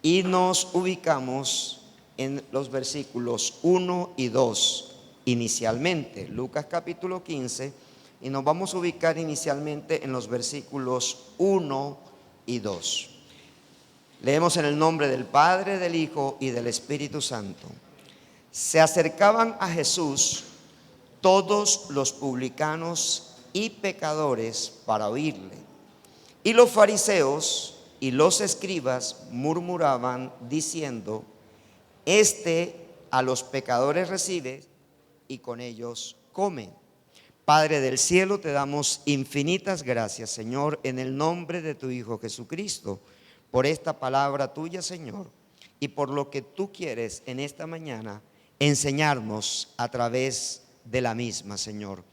y nos ubicamos en los versículos 1 y 2 inicialmente. Lucas capítulo 15, y nos vamos a ubicar inicialmente en los versículos 1 y 2. Leemos en el nombre del Padre, del Hijo y del Espíritu Santo. Se acercaban a Jesús todos los publicanos y pecadores para oírle. Y los fariseos y los escribas murmuraban diciendo: Este a los pecadores recibe y con ellos come. Padre del cielo, te damos infinitas gracias, Señor, en el nombre de tu Hijo Jesucristo, por esta palabra tuya, Señor, y por lo que tú quieres en esta mañana enseñarnos a través de la misma, Señor.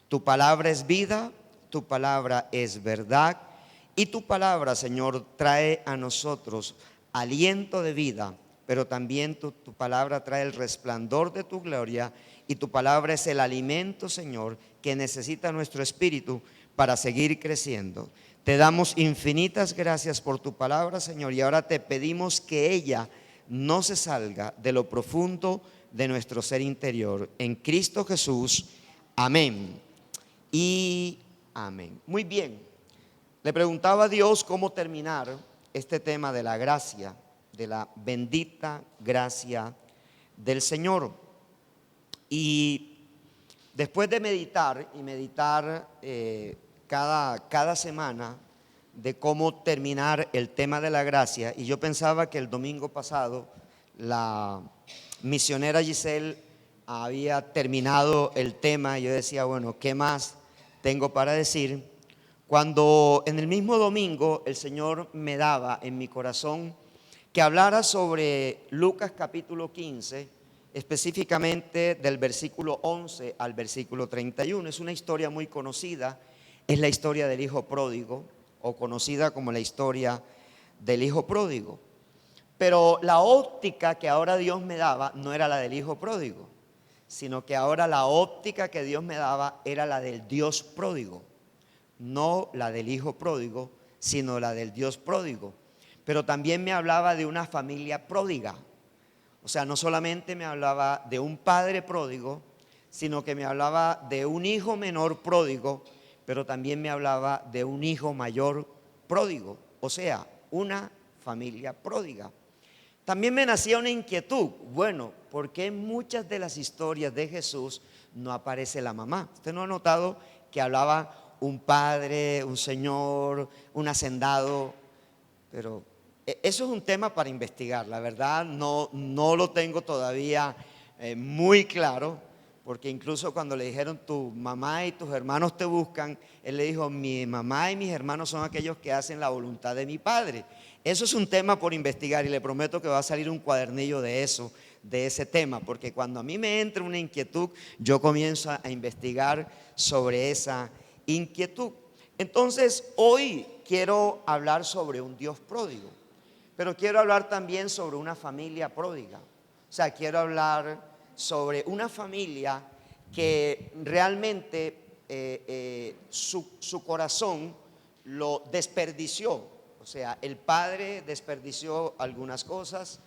Tu palabra es vida, tu palabra es verdad, y tu palabra, Señor, trae a nosotros aliento de vida, pero también tu palabra trae el resplandor de tu gloria, y tu palabra es el alimento, Señor, que necesita nuestro espíritu para seguir creciendo. Te damos infinitas gracias por tu palabra, Señor, y ahora te pedimos que ella no se salga de lo profundo de nuestro ser interior. En Cristo Jesús, amén y amén. Muy bien, le preguntaba a Dios cómo terminar este tema de la gracia, de la bendita gracia del Señor. Y después de meditar cada semana de cómo terminar el tema de la gracia, y yo pensaba que el domingo pasado la misionera Giselle había terminado el tema, y yo decía, bueno, ¿qué más tengo para decir? Cuando en el mismo domingo el Señor me daba en mi corazón que hablara sobre Lucas capítulo 15, específicamente del versículo 11 al versículo 31. Es una historia muy conocida, es la historia del hijo pródigo, o conocida como la historia del hijo pródigo. Pero la óptica que ahora Dios me daba no era la del hijo pródigo, sino que ahora la óptica que Dios me daba era la del Dios pródigo. No la del hijo pródigo, sino la del Dios pródigo. Pero también me hablaba de una familia pródiga. O sea, no solamente me hablaba de un padre pródigo, sino que me hablaba de un hijo menor pródigo, pero también me hablaba de un hijo mayor pródigo. O sea, una familia pródiga. También me nacía una inquietud. Bueno, ¿por qué en muchas de las historias de Jesús no aparece la mamá? ¿Usted no ha notado que hablaba un padre, un señor, un hacendado? Pero eso es un tema para investigar. La verdad no lo tengo todavía muy claro, porque incluso cuando le dijeron tu mamá y tus hermanos te buscan, él le dijo: mi mamá y mis hermanos son aquellos que hacen la voluntad de mi Padre. Eso es un tema por investigar, y le prometo que va a salir un cuadernillo de eso, de ese tema, porque cuando a mí me entra una inquietud, yo comienzo a investigar sobre esa inquietud. Entonces, hoy quiero hablar sobre un Dios pródigo, pero quiero hablar también sobre una familia pródiga. O sea, quiero hablar sobre una familia que realmente su corazón lo desperdició. O sea, el padre desperdició algunas cosas,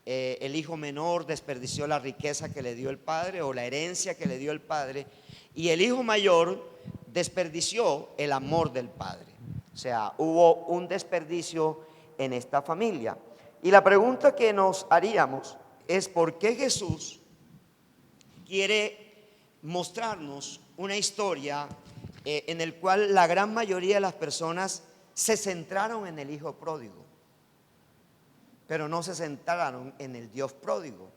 el hijo menor desperdició la riqueza que le dio el padre o la herencia que le dio el padre, y el hijo mayor desperdició el amor del padre. O sea, hubo un desperdicio en esta familia. Y la pregunta que nos haríamos es: ¿por qué Jesús quiere mostrarnos una historia en el cual la gran mayoría de las personas se centraron en el hijo pródigo, pero no se centraron en el Dios pródigo?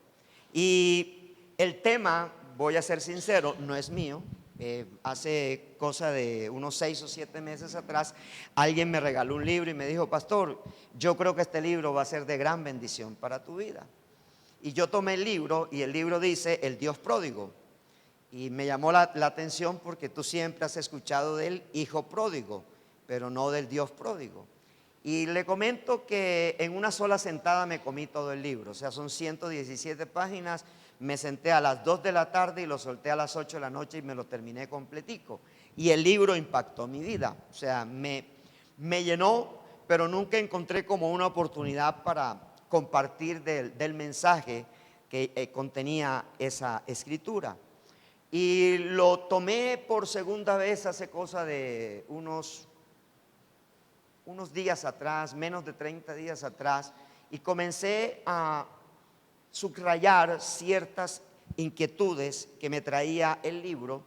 Y el tema, voy a ser sincero, no es mío. Hace cosa de unos 6 o 7 meses atrás, alguien me regaló un libro y me dijo: pastor, yo creo que este libro va a ser de gran bendición para tu vida. Y yo tomé el libro, y el libro dice El Dios pródigo, y me llamó la atención, porque tú siempre has escuchado del hijo pródigo, pero no del Dios pródigo. Y le comento que en una sola sentada me comí todo el libro. O sea, son 117 páginas. Me senté a las 2 de la tarde y lo solté a las 8 de la noche y me lo terminé completico. Y el libro impactó mi vida. O sea, me llenó, pero nunca encontré como una oportunidad compartir del mensaje que contenía esa escritura. Y lo tomé por segunda vez hace cosa de unos días atrás, menos de 30 días atrás, y comencé a subrayar ciertas inquietudes que me traía el libro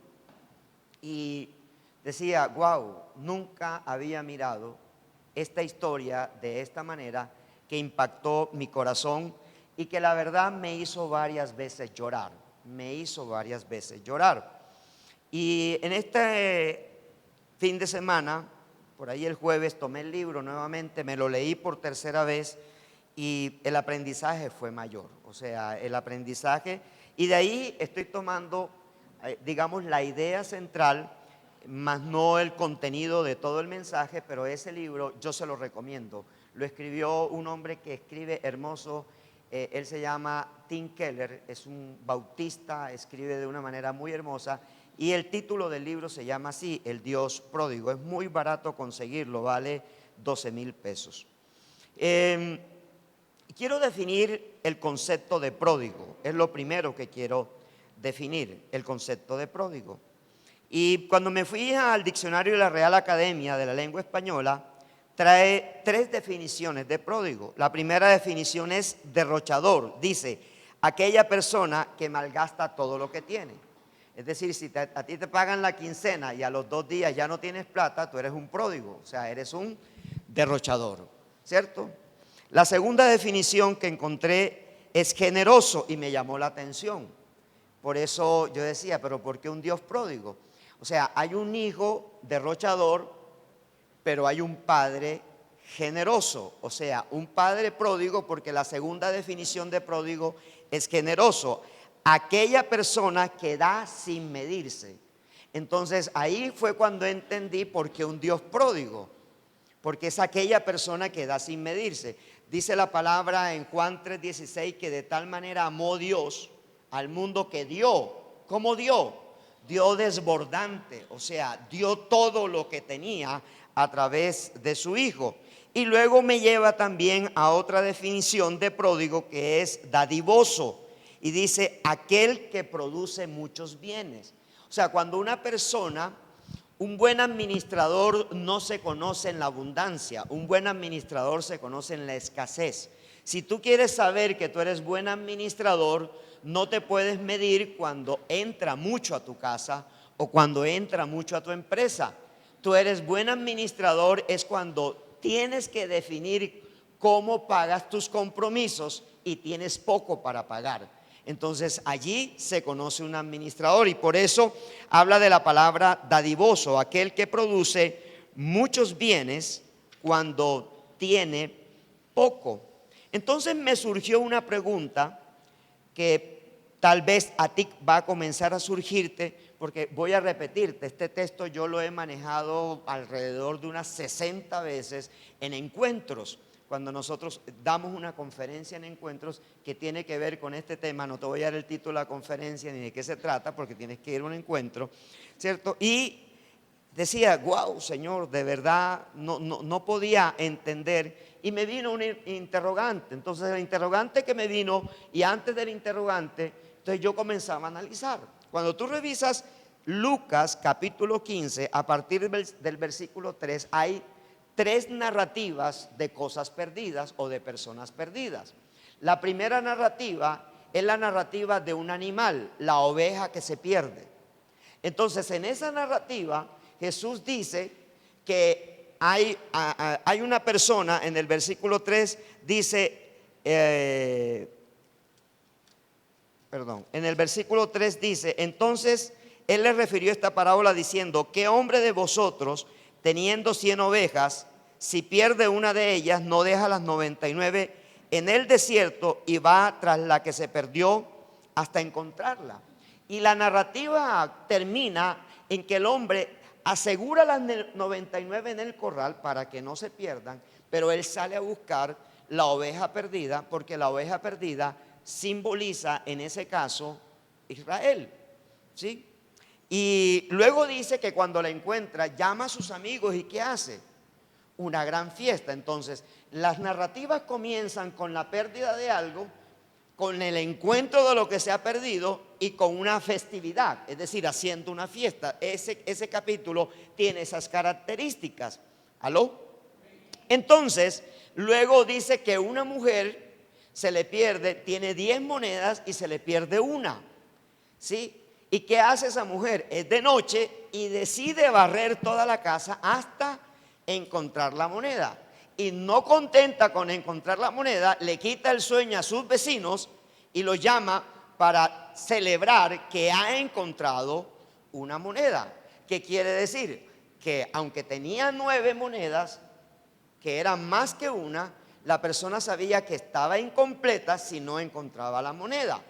y decía, wow, nunca había mirado esta historia de esta manera, que impactó mi corazón y que la verdad me hizo varias veces llorar, Y en este fin de semana, por ahí el jueves, tomé el libro nuevamente, me lo leí por tercera vez y el aprendizaje fue mayor. O sea, el aprendizaje, y de ahí estoy tomando, digamos, la idea central, más no el contenido de todo el mensaje, pero ese libro yo se lo recomiendo. Lo escribió un hombre que escribe hermoso, él se llama Tim Keller, es un bautista, escribe de una manera muy hermosa, y el título del libro se llama así, El Dios Pródigo. Es muy barato conseguirlo, vale 12,000 pesos. Quiero definir el concepto de pródigo, es lo primero que quiero definir, el concepto de pródigo. Y cuando me fui al diccionario de la Real Academia de la Lengua Española, trae 3 definiciones de pródigo. La primera definición es derrochador. Dice, aquella persona que malgasta todo lo que tiene. Es decir, si a ti te pagan la quincena y a los 2 días ya no tienes plata, tú eres un pródigo, o sea, eres un derrochador, ¿cierto? La segunda definición que encontré es generoso y me llamó la atención. Por eso yo decía, pero ¿por qué un Dios pródigo? O sea, hay un hijo derrochador, pero hay un padre generoso. O sea, un padre pródigo, porque la segunda definición de pródigo es generoso. Aquella persona que da sin medirse. Entonces, ahí fue cuando entendí por qué un Dios pródigo. Porque es aquella persona que da sin medirse. Dice la palabra en Juan 3:16 que de tal manera amó Dios al mundo que dio. ¿Cómo dio? Dio desbordante, o sea, dio todo lo que tenía a través de su Hijo. Y luego me lleva también a otra definición de pródigo, que es dadivoso. Y dice, aquel que produce muchos bienes. O sea, cuando una persona, un buen administrador no se conoce en la abundancia, un buen administrador se conoce en la escasez. Si tú quieres saber que tú eres buen administrador, no te puedes medir cuando entra mucho a tu casa o cuando entra mucho a tu empresa. Tú eres buen administrador es cuando tienes que definir cómo pagas tus compromisos y tienes poco para pagar. Entonces allí se conoce un administrador y por eso habla de la palabra dadivoso, aquel que produce muchos bienes cuando tiene poco. Entonces me surgió una pregunta que tal vez a ti va a comenzar a surgirte, porque voy a repetirte, este texto yo lo he manejado alrededor de unas 60 veces en encuentros. Cuando nosotros damos una conferencia en encuentros que tiene que ver con este tema, no te voy a dar el título de la conferencia ni de qué se trata, porque tienes que ir a un encuentro, ¿cierto? Y decía, wow, Señor, de verdad no podía entender. Y me vino un interrogante. Entonces el interrogante que me vino, y antes del interrogante, entonces yo comenzaba a analizar. Cuando tú revisas Lucas capítulo 15, a partir del versículo 3, hay 3 narrativas de cosas perdidas o de personas perdidas. La primera narrativa es la narrativa de un animal, la oveja que se pierde. Entonces en esa narrativa Jesús dice que hay una persona, en el versículo 3 dice, en el versículo 3 dice, entonces él le refirió esta parábola diciendo, ¿qué hombre de vosotros, teniendo 100 ovejas, si pierde una de ellas, no deja las 99 en el desierto y va tras la que se perdió hasta encontrarla? Y la narrativa termina en que el hombre asegura las 99 en el corral para que no se pierdan, pero él sale a buscar la oveja perdida, porque la oveja perdida simboliza en ese caso Israel, ¿sí? Y luego dice que cuando la encuentra llama a sus amigos, ¿y qué hace? una gran fiesta. Entonces, las narrativas comienzan con la pérdida de algo, con el encuentro de lo que se ha perdido y con una festividad, es decir, haciendo una fiesta. Ese capítulo tiene esas características. ¿Aló? Entonces, luego dice que una mujer se le pierde, tiene 10 monedas y se le pierde una. ¿Sí? ¿Y qué hace esa mujer? Es de noche y decide barrer toda la casa hasta encontrar la moneda. Y no contenta con encontrar la moneda, le quita el sueño a sus vecinos y los llama para celebrar que ha encontrado una moneda. ¿Qué quiere decir? Que aunque tenía 9 monedas, que eran más que una, la persona sabía que estaba incompleta si no encontraba la moneda.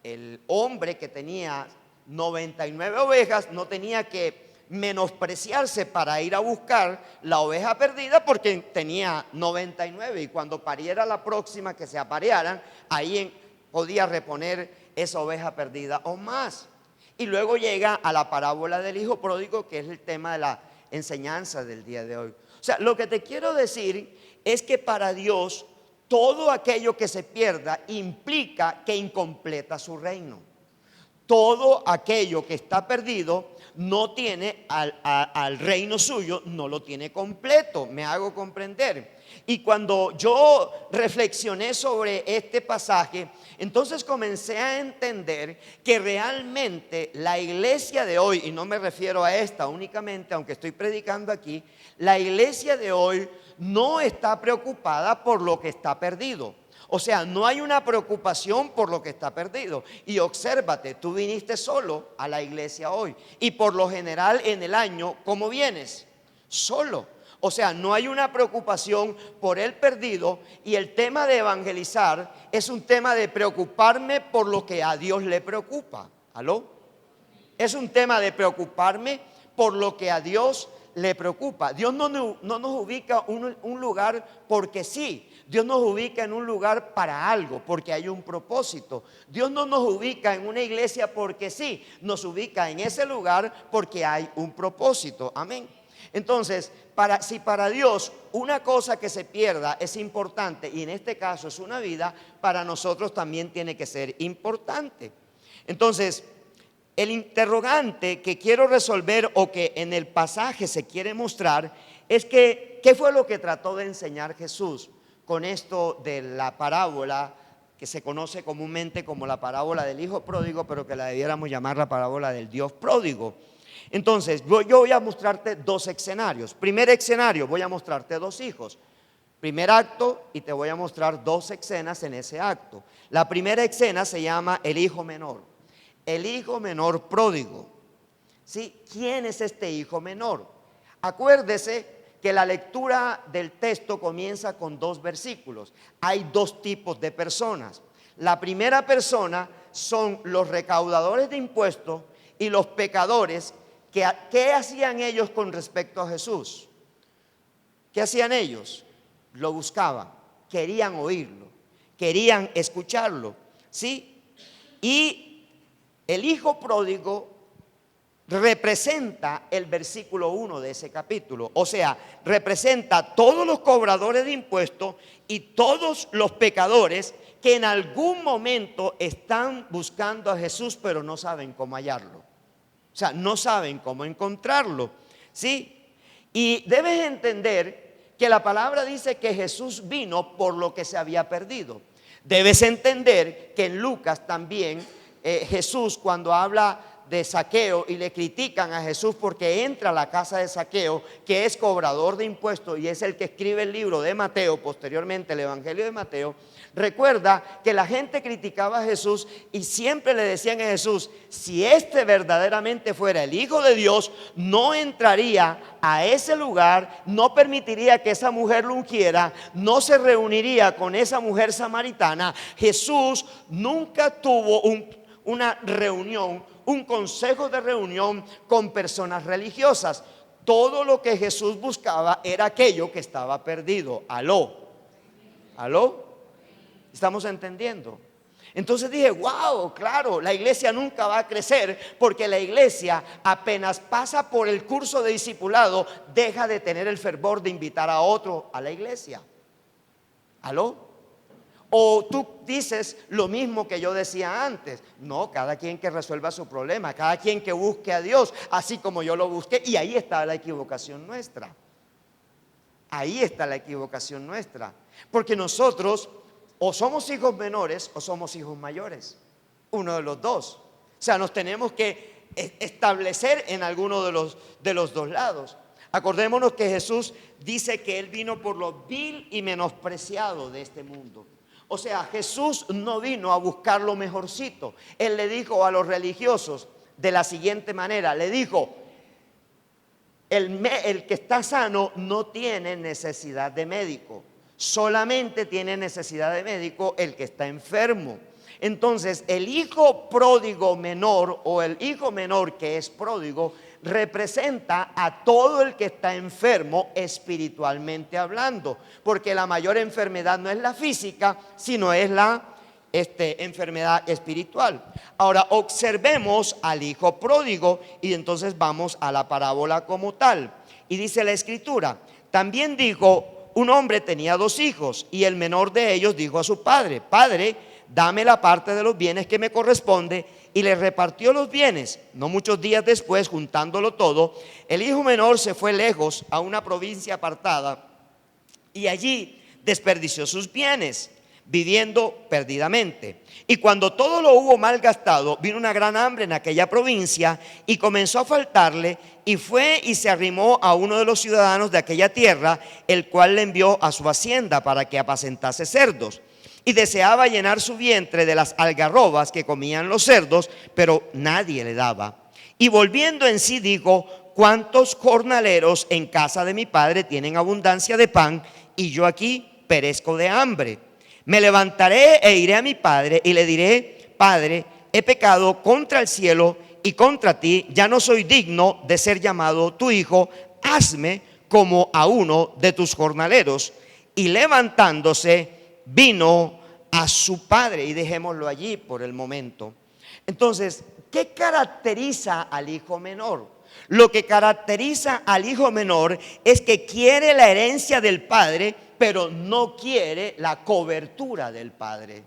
El hombre que tenía 99 ovejas no tenía que menospreciarse para ir a buscar la oveja perdida porque tenía 99 y cuando pariera la próxima que se aparearan, ahí podía reponer esa oveja perdida o más. Y luego llega a la parábola del hijo pródigo, que es el tema de la enseñanza del día de hoy. O sea, lo que te quiero decir es que para Dios todo aquello que se pierda implica que incompleta su reino. Todo aquello que está perdido no tiene al reino suyo, no lo tiene completo. Me hago comprender. Y cuando yo reflexioné sobre este pasaje, entonces comencé a entender que realmente la iglesia de hoy, y no me refiero a esta únicamente, aunque estoy predicando aquí, la iglesia de hoy no está preocupada por lo que está perdido. O sea, no hay una preocupación por lo que está perdido. Y obsérvate, tú viniste solo a la iglesia hoy. Y por lo general en el año, ¿cómo vienes? Solo. O sea, no hay una preocupación por el perdido. Y el tema de evangelizar es un tema de preocuparme por lo que a Dios le preocupa. ¿Aló? Es un tema de preocuparme por lo que a Dios le preocupa. Dios no nos ubica en un lugar porque sí. Dios nos ubica en un lugar para algo, porque hay un propósito. Dios no nos ubica en una iglesia porque sí, nos ubica en ese lugar porque hay un propósito. Amén. Entonces, si para Dios una cosa que se pierda es importante, y en este caso es una vida, para nosotros también tiene que ser importante. Entonces, el interrogante que quiero resolver o que en el pasaje se quiere mostrar es que, ¿qué fue lo que trató de enseñar Jesús con esto de la parábola que se conoce comúnmente como la parábola del hijo pródigo, pero que la debiéramos llamar la parábola del Dios pródigo? Entonces, yo voy a mostrarte dos escenarios. Primer escenario, voy a mostrarte dos hijos. Primer acto, y te voy a mostrar dos escenas en ese acto. La primera escena se llama el hijo menor. El hijo menor pródigo. ¿Sí? ¿Quién es este hijo menor? Acuérdese que la lectura del texto comienza con 2 versículos. Hay 2 tipos de personas. La primera persona son los recaudadores de impuestos y los pecadores. ¿Qué hacían ellos con respecto a Jesús? ¿Qué hacían ellos? Lo buscaban, querían oírlo, querían escucharlo, ¿sí? Y el hijo pródigo representa el versículo 1 de ese capítulo. O sea, representa a todos los cobradores de impuestos y todos los pecadores que en algún momento están buscando a Jesús, pero no saben cómo hallarlo. O sea, no saben cómo encontrarlo, ¿sí? Y debes entender que la palabra dice que Jesús vino por lo que se había perdido. Debes entender que en Lucas también Jesús, cuando habla de Zaqueo y le critican a Jesús porque entra a la casa de Zaqueo, que es cobrador de impuestos y es el que escribe el libro de Mateo, posteriormente el Evangelio de Mateo, recuerda que la gente criticaba a Jesús y siempre le decían a Jesús: si este verdaderamente fuera el Hijo de Dios, no entraría a ese lugar, no permitiría que esa mujer lo ungiera, no se reuniría con esa mujer samaritana. Jesús nunca tuvo una reunión, un consejo de reunión con personas religiosas. Todo lo que Jesús buscaba era aquello que estaba perdido. ¿Aló? ¿Aló? ¿Estamos entendiendo? Entonces dije, wow, claro, la iglesia nunca va a crecer porque la iglesia apenas pasa por el curso de discipulado, deja de tener el fervor de invitar a otro a la iglesia. ¿Aló? O tú dices lo mismo que yo decía antes. No, cada quien que resuelva su problema, cada quien que busque a Dios, así como yo lo busqué. Y ahí está la equivocación nuestra. Ahí está la equivocación nuestra. Porque nosotros o somos hijos menores o somos hijos mayores. Uno de los dos. O sea, nos tenemos que establecer en alguno de los dos lados. Acordémonos que Jesús dice que Él vino por lo vil y menospreciado de este mundo. O sea, Jesús no vino a buscar lo mejorcito. Él le dijo a los religiosos de la siguiente manera, le dijo, el que está sano no tiene necesidad de médico, solamente tiene necesidad de médico el que está enfermo. Entonces, el hijo pródigo menor o el hijo menor que es pródigo representa a todo el que está enfermo espiritualmente hablando, porque la mayor enfermedad no es la física, sino es la enfermedad espiritual. Ahora observemos al hijo pródigo y entonces vamos a la parábola como tal. Y dice la escritura, también dijo, un hombre tenía 2 hijos y el menor de ellos dijo a su padre, Padre, dame la parte de los bienes que me corresponde, y le repartió los bienes. No muchos días después, juntándolo todo, el hijo menor se fue lejos a una provincia apartada y allí desperdició sus bienes, viviendo perdidamente. Y cuando todo lo hubo malgastado, vino una gran hambre en aquella provincia y comenzó a faltarle, y fue y se arrimó a uno de los ciudadanos de aquella tierra, el cual le envió a su hacienda para que apacentase cerdos. Y deseaba llenar su vientre de las algarrobas que comían los cerdos, pero nadie le daba. Y volviendo en sí dijo, ¿cuántos jornaleros en casa de mi padre tienen abundancia de pan, y yo aquí perezco de hambre? Me levantaré e iré a mi padre y le diré, Padre, he pecado contra el cielo y contra ti, ya no soy digno de ser llamado tu hijo, hazme como a uno de tus jornaleros. Y levantándose, vino a su padre. Y dejémoslo allí por el momento. Entonces, ¿qué caracteriza al hijo menor? Lo que caracteriza al hijo menor es que quiere la herencia del padre, pero no quiere la cobertura del padre.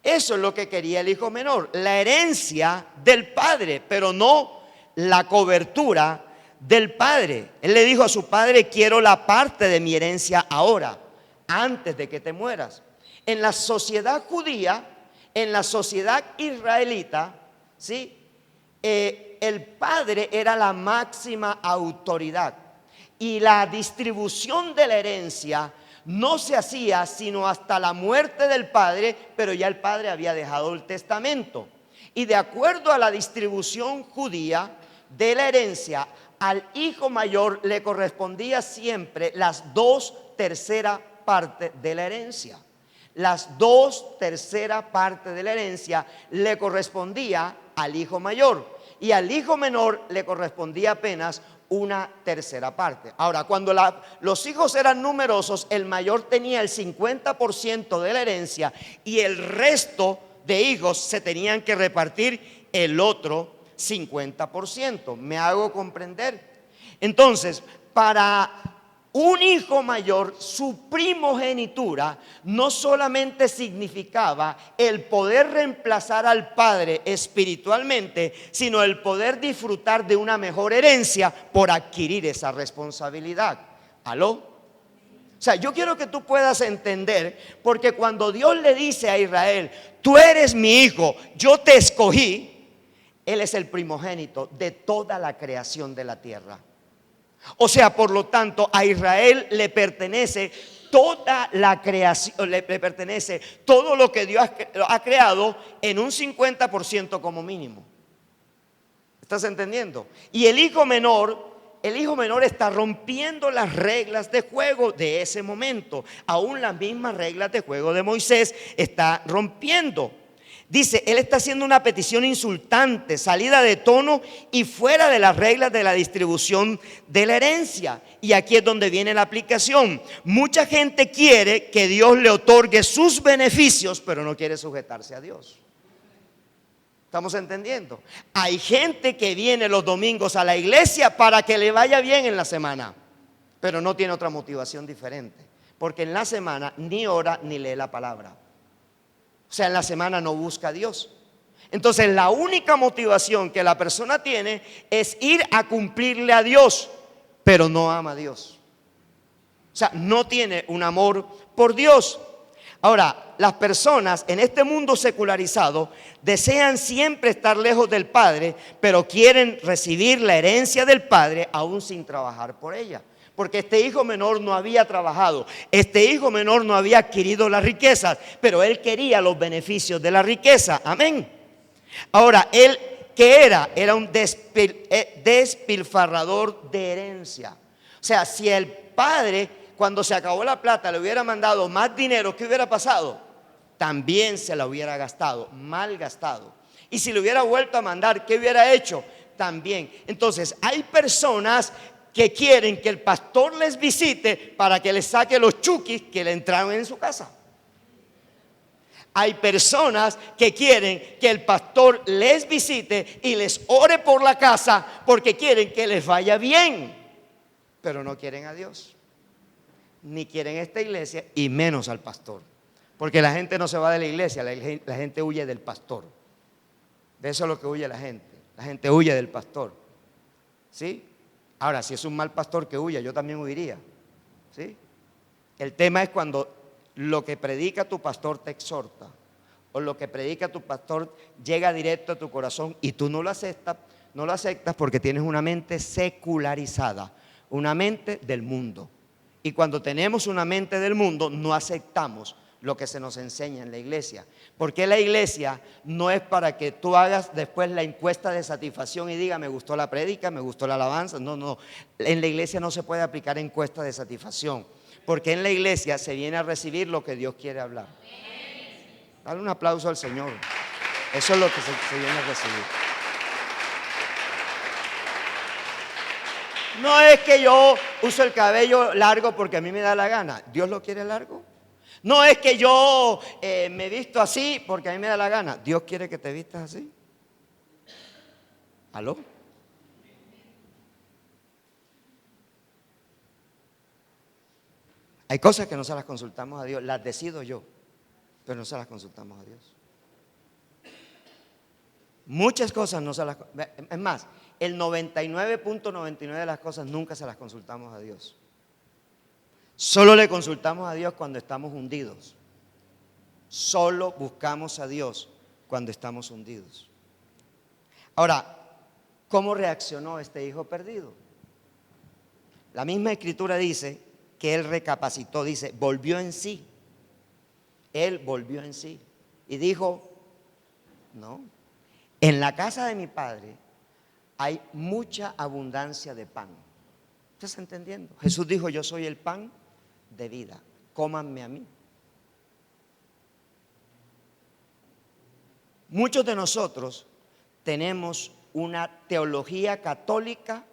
Eso es lo que quería el hijo menor, la herencia del padre, pero no la cobertura del padre. Él le dijo a su padre, quiero la parte de mi herencia ahora, antes de que te mueras. En la sociedad judía, en la sociedad israelita, ¿sí? El padre era la máxima autoridad y la distribución de la herencia no se hacía sino hasta la muerte del padre, pero ya el padre había dejado el testamento. Y de acuerdo a la distribución judía de la herencia, al hijo mayor le correspondía siempre las 2/3 partes de la herencia. Las 2/3 partes de la herencia le correspondía al hijo mayor, y al hijo menor le correspondía apenas 1/3 parte. Ahora, cuando los hijos eran numerosos, el mayor tenía el 50% de la herencia y el resto de hijos se tenían que repartir el otro 50%. ¿Me hago comprender? Entonces, para un hijo mayor, su primogenitura no solamente significaba el poder reemplazar al padre espiritualmente, sino el poder disfrutar de una mejor herencia por adquirir esa responsabilidad. ¿Aló? O sea, yo quiero que tú puedas entender, porque cuando Dios le dice a Israel, tú eres mi hijo, yo te escogí, Él es el primogénito de toda la creación de la tierra. O sea, por lo tanto, a Israel le pertenece toda la creación, le pertenece todo lo que Dios ha creado en un 50% como mínimo. ¿Estás entendiendo? Y el hijo menor está rompiendo las reglas de juego de ese momento. Aún las mismas reglas de juego de Moisés está rompiendo. Dice, él está haciendo una petición insultante, salida de tono y fuera de las reglas de la distribución de la herencia. Y aquí es donde viene la aplicación. Mucha gente quiere que Dios le otorgue sus beneficios, pero no quiere sujetarse a Dios. ¿Estamos entendiendo? Hay gente que viene los domingos a la iglesia para que le vaya bien en la semana, pero no tiene otra motivación diferente, porque en la semana ni ora ni lee la palabra. O sea, en la semana no busca a Dios. Entonces la única motivación que la persona tiene es ir a cumplirle a Dios, pero no ama a Dios. O sea, no tiene un amor por Dios. Ahora, las personas en este mundo secularizado desean siempre estar lejos del Padre, pero quieren recibir la herencia del Padre aún sin trabajar por ella. Porque este hijo menor no había trabajado, este hijo menor no había adquirido las riquezas, pero él quería los beneficios de la riqueza. Amén. Ahora, él, ¿qué era? Era un despilfarrador de herencia. O sea, si el padre, cuando se acabó la plata, le hubiera mandado más dinero, ¿qué hubiera pasado? También se la hubiera gastado, mal gastado. Y si le hubiera vuelto a mandar, ¿qué hubiera hecho? También. Entonces, hay personas que quieren que el pastor les visite para que les saque los chukis que le entraron en su casa. Hay personas que quieren que el pastor les visite y les ore por la casa porque quieren que les vaya bien, pero no quieren a Dios, ni quieren esta iglesia y menos al pastor, porque la gente no se va de la iglesia, la gente huye del pastor. De eso es lo que huye la gente huye del pastor, ¿sí? Ahora, si es un mal pastor que huya, yo también huiría, ¿sí? El tema es cuando lo que predica tu pastor te exhorta, o lo que predica tu pastor llega directo a tu corazón y tú no lo aceptas porque tienes una mente secularizada, una mente del mundo. Y cuando tenemos una mente del mundo, no aceptamos lo que se nos enseña en la iglesia. Porque la iglesia no es para que tú hagas después la encuesta de satisfacción y diga, me gustó la prédica, me gustó la alabanza. No, no. En la iglesia no se puede aplicar encuesta de satisfacción. Porque en la iglesia se viene a recibir lo que Dios quiere hablar. Dale un aplauso al Señor. Eso es lo que se viene a recibir. No es que yo uso el cabello largo porque a mí me da la gana. ¿Dios lo quiere largo? No es que yo me visto así porque a mí me da la gana. ¿Dios quiere que te vistas así? ¿Aló? Hay cosas que no se las consultamos a Dios, las decido yo, pero no se las consultamos a Dios. Muchas cosas no se las... Es más, el 99.99 de las cosas nunca se las consultamos a Dios. Solo le consultamos a Dios cuando estamos hundidos. Solo buscamos a Dios cuando estamos hundidos. Ahora, ¿cómo reaccionó este hijo perdido? La misma escritura dice que él recapacitó, dice, volvió en sí. Él volvió en sí y dijo, no, en la casa de mi padre hay mucha abundancia de pan. ¿Usted está entendiendo? Jesús dijo, yo soy el pan de vida, cómanme a mí. Muchos de nosotros tenemos una teología católica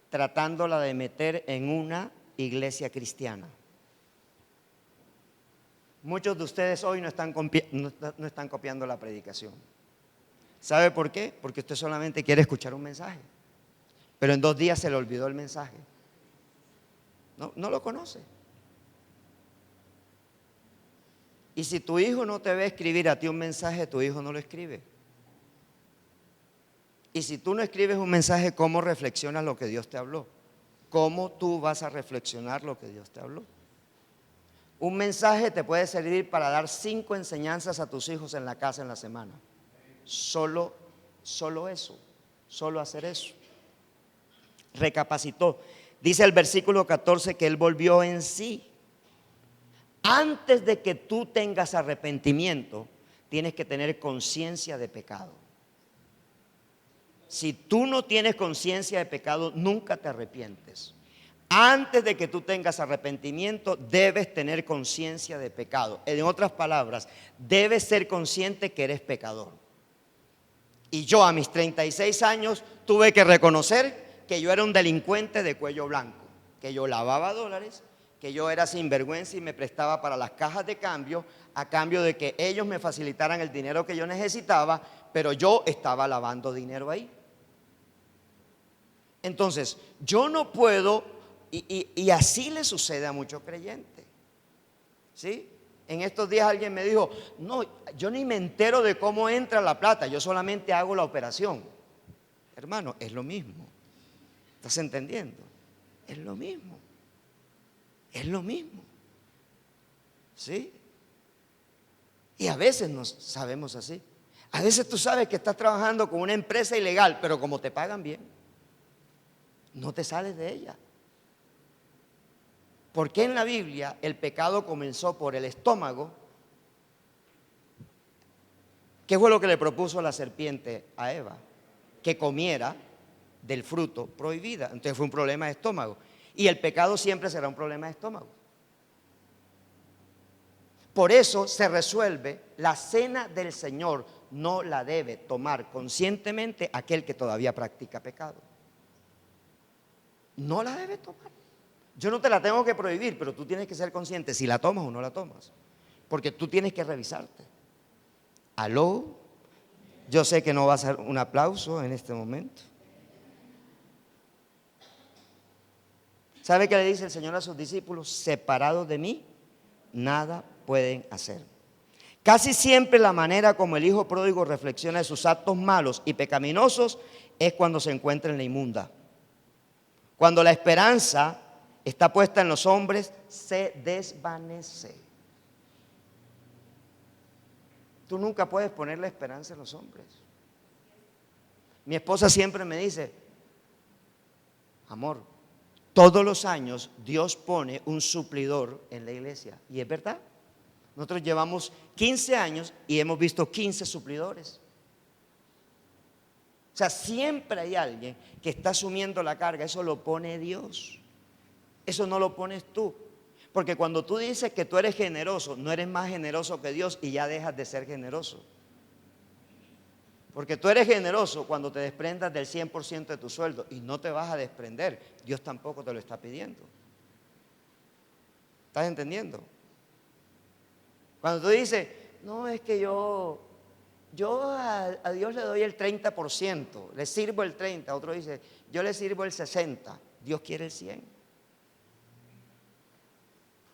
tratándola de meter en una iglesia cristiana. Muchos de ustedes hoy no están copiando la predicación. ¿Sabe por qué? Porque usted solamente quiere escuchar un mensaje, pero en 2 días se le olvidó el mensaje. No lo conoce. Y si tu hijo no te ve escribir a ti un mensaje, tu hijo no lo escribe. Y si tú no escribes un mensaje, ¿cómo reflexionas lo que Dios te habló? ¿Cómo tú vas a reflexionar lo que Dios te habló? Un mensaje te puede servir para dar 5 enseñanzas a tus hijos en la casa en la semana. Solo eso, solo hacer eso. Recapacitó. Dice el versículo 14 que él volvió en sí. Antes de que tú tengas arrepentimiento, tienes que tener conciencia de pecado. Si tú no tienes conciencia de pecado, nunca te arrepientes. Antes de que tú tengas arrepentimiento, debes tener conciencia de pecado. En otras palabras, debes ser consciente que eres pecador. Y yo a mis 36 años tuve que reconocer que yo era un delincuente de cuello blanco, que yo lavaba dólares, que yo era sinvergüenza y me prestaba para las cajas de cambio a cambio de que ellos me facilitaran el dinero que yo necesitaba, pero yo estaba lavando dinero ahí. Entonces, yo no puedo, y así le sucede a muchos creyentes, ¿sí? En estos días alguien me dijo, no, yo ni me entero de cómo entra la plata, yo solamente hago la operación. Hermano, es lo mismo. ¿Estás entendiendo? Es lo mismo. Es lo mismo. ¿Sí? Y a veces nos sabemos así. A veces tú sabes que estás trabajando con una empresa ilegal, pero como te pagan bien, no te sales de ella. Porque en la Biblia el pecado comenzó por el estómago? ¿Qué fue lo que le propuso la serpiente a Eva? Que comiera del fruto prohibida. Entonces fue un problema de estómago. Y el pecado siempre será un problema de estómago. Por eso se resuelve: la cena del Señor no la debe tomar conscientemente aquel que todavía practica pecado. No la debe tomar. Yo no te la tengo que prohibir, pero tú tienes que ser consciente si la tomas o no la tomas. Porque tú tienes que revisarte. ¿Aló? Yo sé que no va a ser un aplauso en este momento. ¿Sabe qué le dice el Señor a sus discípulos? Separados de mí, nada pueden hacer. Casi siempre la manera como el hijo pródigo reflexiona de sus actos malos y pecaminosos es cuando se encuentra en la inmunda. Cuando la esperanza está puesta en los hombres, se desvanece. Tú nunca puedes poner la esperanza en los hombres. Mi esposa siempre me dice, amor, todos los años Dios pone un suplidor en la iglesia. Y es verdad. Nosotros llevamos 15 años y hemos visto 15 suplidores. O sea, siempre hay alguien que está asumiendo la carga. Eso lo pone Dios. Eso no lo pones tú. Porque cuando tú dices que tú eres generoso, no eres más generoso que Dios y ya dejas de ser generoso. Porque tú eres generoso cuando te desprendas del 100% de tu sueldo y no te vas a desprender. Dios tampoco te lo está pidiendo. ¿Estás entendiendo? Cuando tú dices, no, es que yo a Dios le doy el 30%, le sirvo el 30%, otro dice, yo le sirvo el 60%, Dios quiere el 100%.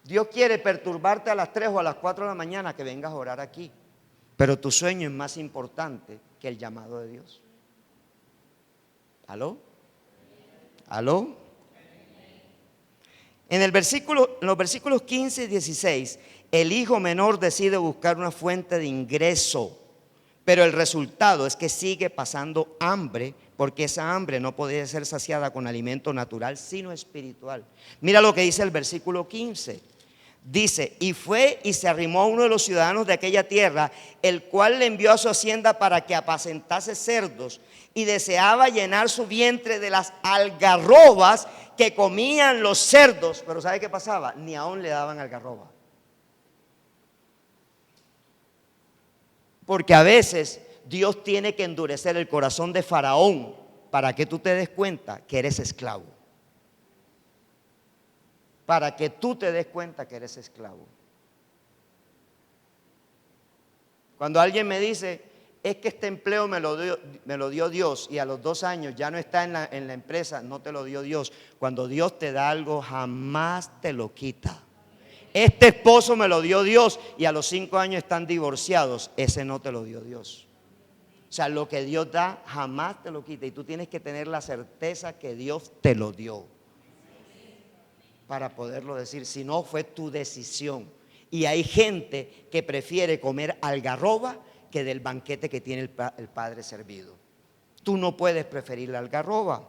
Dios quiere perturbarte a las 3 o a las 4 de la mañana que vengas a orar aquí, pero tu sueño es más importante que el llamado de Dios. ¿Aló? ¿Aló? En los versículos 15 y 16, el hijo menor decide buscar una fuente de ingreso, pero el resultado es que sigue pasando hambre, porque esa hambre no podía ser saciada con alimento natural, sino espiritual. Mira lo que dice el versículo 15. Dice, y fue y se arrimó a uno de los ciudadanos de aquella tierra, el cual le envió a su hacienda para que apacentase cerdos, y deseaba llenar su vientre de las algarrobas que comían los cerdos. Pero ¿sabe qué pasaba? Ni aún le daban algarroba. Porque a veces Dios tiene que endurecer el corazón de Faraón para que tú te des cuenta que eres esclavo. Para que tú te des cuenta que eres esclavo. Cuando alguien me dice, es que este empleo me lo dio Dios y a los 2 años ya no está en la empresa, no te lo dio Dios. Cuando Dios te da algo, jamás te lo quita. Este esposo me lo dio Dios y a los 5 años están divorciados, ese no te lo dio Dios. O sea, lo que Dios da jamás te lo quita y tú tienes que tener la certeza que Dios te lo dio para poderlo decir. Si no, fue tu decisión. Y hay gente que prefiere comer algarroba que del banquete que tiene el Padre servido. Tú no puedes preferir la algarroba.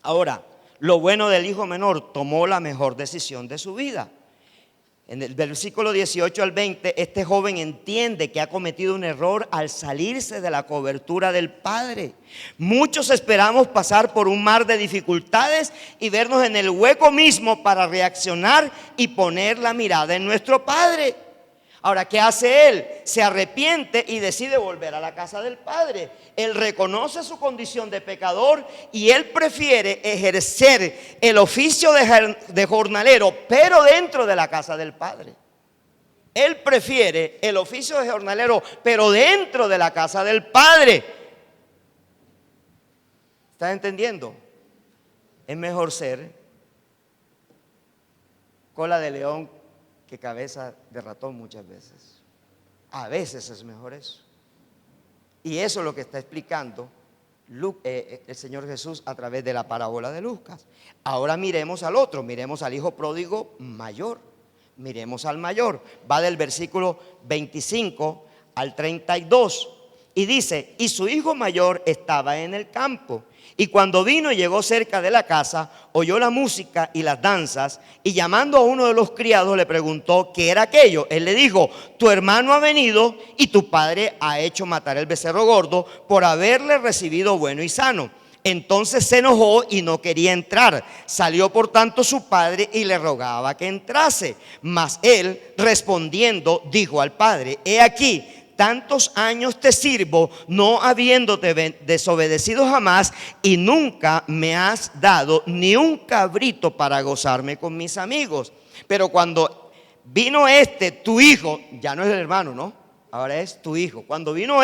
Ahora, lo bueno del hijo menor, tomó la mejor decisión de su vida. En el versículo 18 al 20, este joven entiende que ha cometido un error al salirse de la cobertura del Padre. Muchos esperamos pasar por un mar de dificultades y vernos en el hueco mismo para reaccionar y poner la mirada en nuestro Padre. Ahora, ¿qué hace él? Se arrepiente y decide volver a la casa del Padre. Él reconoce su condición de pecador y él prefiere ejercer el oficio de jornalero, pero dentro de la casa del Padre. Él prefiere el oficio de jornalero, pero dentro de la casa del Padre. ¿Estás entendiendo? Es mejor ser cola de león que cabeza de ratón muchas veces. A veces es mejor eso. Y eso es lo que está explicando el Señor Jesús a través de la parábola de Lucas. Ahora miremos al otro, miremos al hijo pródigo mayor. Miremos al mayor. Va del versículo 25 al 32. Y dice, y su hijo mayor estaba en el campo. Y cuando vino y llegó cerca de la casa, oyó la música y las danzas, y llamando a uno de los criados le preguntó qué era aquello. Él le dijo, tu hermano ha venido y tu padre ha hecho matar el becerro gordo por haberle recibido bueno y sano. Entonces se enojó y no quería entrar. Salió por tanto su padre y le rogaba que entrase. Mas él respondiendo dijo al padre, he aquí, tantos años te sirvo, no habiéndote desobedecido jamás, y nunca me has dado ni un cabrito para gozarme con mis amigos. Pero cuando vino tu hijo, ya no es el hermano, ¿no? Ahora es tu hijo. Cuando vino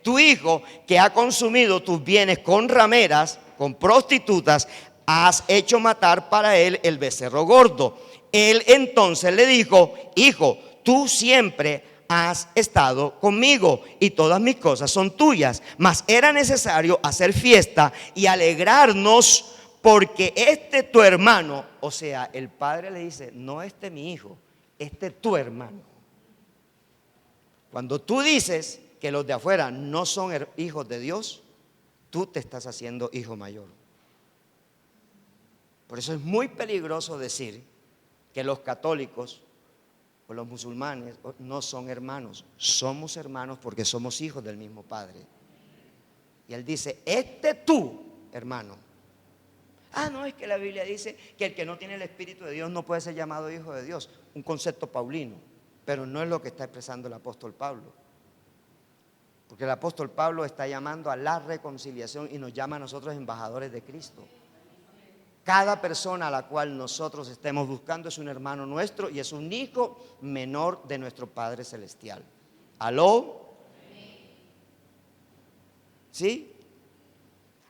tu hijo, que ha consumido tus bienes con rameras, con prostitutas, has hecho matar para él el becerro gordo. Él entonces le dijo, hijo, tú siempre has estado conmigo y todas mis cosas son tuyas, mas era necesario hacer fiesta y alegrarnos porque tu hermano, o sea, el padre le dice, no mi hijo, tu hermano. Cuando tú dices que los de afuera no son hijos de Dios, tú te estás haciendo hijo mayor. Por eso es muy peligroso decir que los católicos o los musulmanes no son hermanos. Somos hermanos porque somos hijos del mismo Padre. Y él dice, tú, hermano. No, es que la Biblia dice que el que no tiene el Espíritu de Dios no puede ser llamado hijo de Dios. Un concepto paulino, pero no es lo que está expresando el apóstol Pablo. Porque el apóstol Pablo está llamando a la reconciliación y nos llama a nosotros embajadores de Cristo. Cada persona a la cual nosotros estemos buscando es un hermano nuestro y es un hijo menor de nuestro Padre Celestial. ¿Aló? ¿Sí?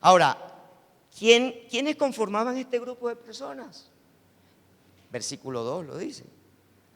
Ahora, ¿quiénes conformaban este grupo de personas? Versículo 2 lo dice.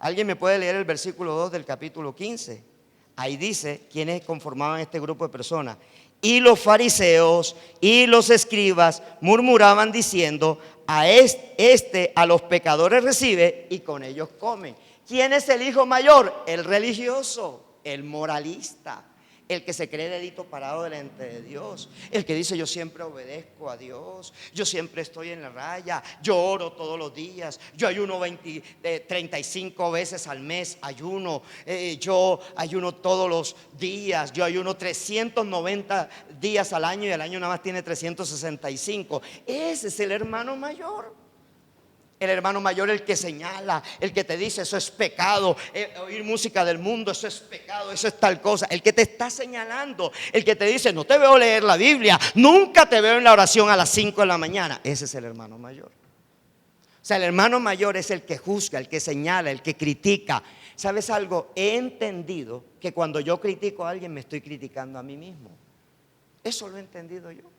¿Alguien me puede leer el versículo 2 del capítulo 15? Ahí dice quiénes conformaban este grupo de personas. Y los fariseos y los escribas murmuraban diciendo, a los pecadores recibe y con ellos come. ¿Quién es el hijo mayor? El religioso, el moralista, el que se cree dedito parado delante de Dios, el que dice yo siempre obedezco a Dios, yo siempre estoy en la raya, yo oro todos los días, yo ayuno 35 veces al mes, yo ayuno todos los días, yo ayuno 390 días al año y el año nada más tiene 365. Ese es el hermano mayor. El hermano mayor, el que señala, el que te dice eso es pecado, oír música del mundo, eso es pecado, eso es tal cosa. El que te está señalando, el que te dice no te veo leer la Biblia, nunca te veo en la oración a las 5 de la mañana. Ese es el hermano mayor. O sea, el hermano mayor es el que juzga, el que señala, el que critica. ¿Sabes algo? He entendido que cuando yo critico a alguien me estoy criticando a mí mismo. Eso lo he entendido yo.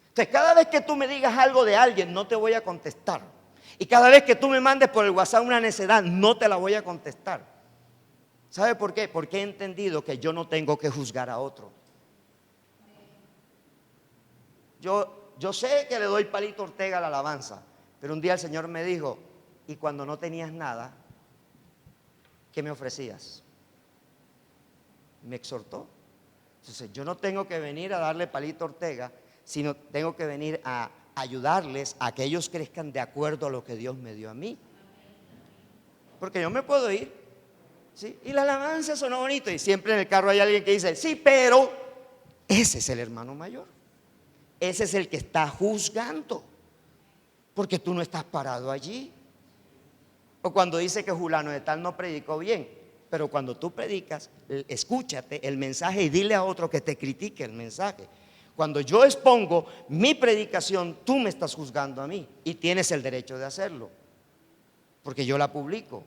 Entonces, cada vez que tú me digas algo de alguien, no te voy a contestar. Y cada vez que tú me mandes por el WhatsApp una necedad, no te la voy a contestar. ¿Sabe por qué? Porque he entendido que yo no tengo que juzgar a otro. Yo sé que le doy palito Ortega a la alabanza, pero un día el Señor me dijo, y cuando no tenías nada, ¿qué me ofrecías? Me exhortó. Entonces yo no tengo que venir a darle palito Ortega, sino tengo que venir a ayudarles a que ellos crezcan de acuerdo a lo que Dios me dio a mí. porque yo me puedo ir, ¿sí? Y la alabanza sonó bonito y siempre en el carro hay alguien que dice, sí, pero ese es el hermano mayor. Ese es el que está juzgando, porque tú no estás parado allí. O cuando dice que fulano de tal no predicó bien, pero cuando tú predicas, escúchate el mensaje y dile a otro que te critique el mensaje. Cuando yo expongo mi predicación, tú me estás juzgando a mí y tienes el derecho de hacerlo, porque yo la publico.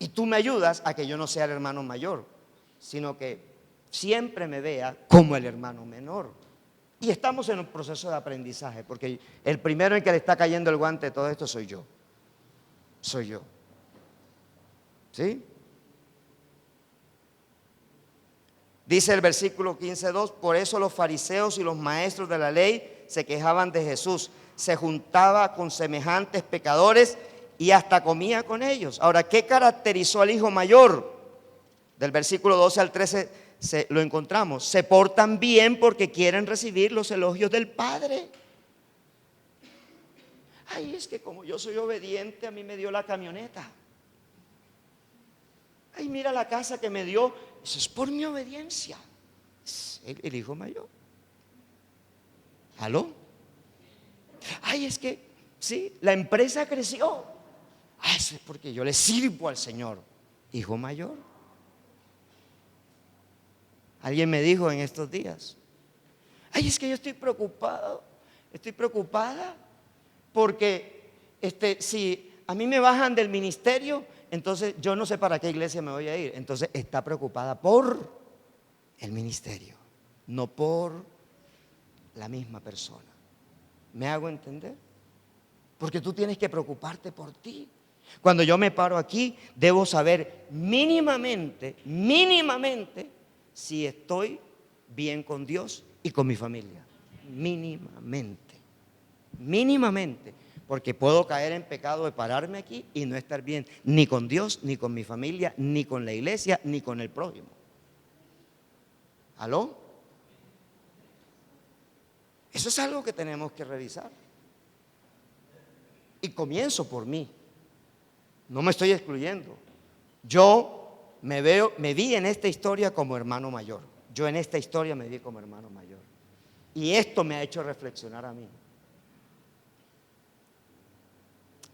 Y tú me ayudas a que yo no sea el hermano mayor, sino que siempre me vea como el hermano menor. Y estamos en un proceso de aprendizaje, porque el primero en que le está cayendo el guante de todo esto soy yo. Soy yo. ¿Sí? Dice el versículo 15:2, por eso los fariseos y los maestros de la ley se quejaban de Jesús. Se juntaba con semejantes pecadores y hasta comía con ellos. Ahora, ¿qué caracterizó al hijo mayor? Del versículo 12 al 13 lo encontramos. Se portan bien porque quieren recibir los elogios del Padre. Ay, es que como yo soy obediente, a mí me dio la camioneta. Ay, mira la casa que me dio. Eso es por mi obediencia. Es el hijo mayor. ¿Aló? Ay, es que, sí, la empresa creció. Ay, eso es porque yo le sirvo al Señor. Hijo mayor. Alguien me dijo en estos días, ay, es que yo estoy preocupado. Estoy preocupada porque si a mí me bajan del ministerio, entonces yo no sé para qué iglesia me voy a ir. Entonces está preocupada por el ministerio, no por la misma persona. ¿Me hago entender? Porque tú tienes que preocuparte por ti. Cuando yo me paro aquí, debo saber mínimamente si estoy bien con Dios y con mi familia. Mínimamente, porque puedo caer en pecado de pararme aquí y no estar bien ni con Dios, ni con mi familia, ni con la iglesia, ni con el prójimo. ¿Aló? Eso es algo que tenemos que revisar. Y comienzo por mí. No me estoy excluyendo. Yo me vi en esta historia como hermano mayor. Yo en esta historia me vi como hermano mayor. Y esto me ha hecho reflexionar a mí.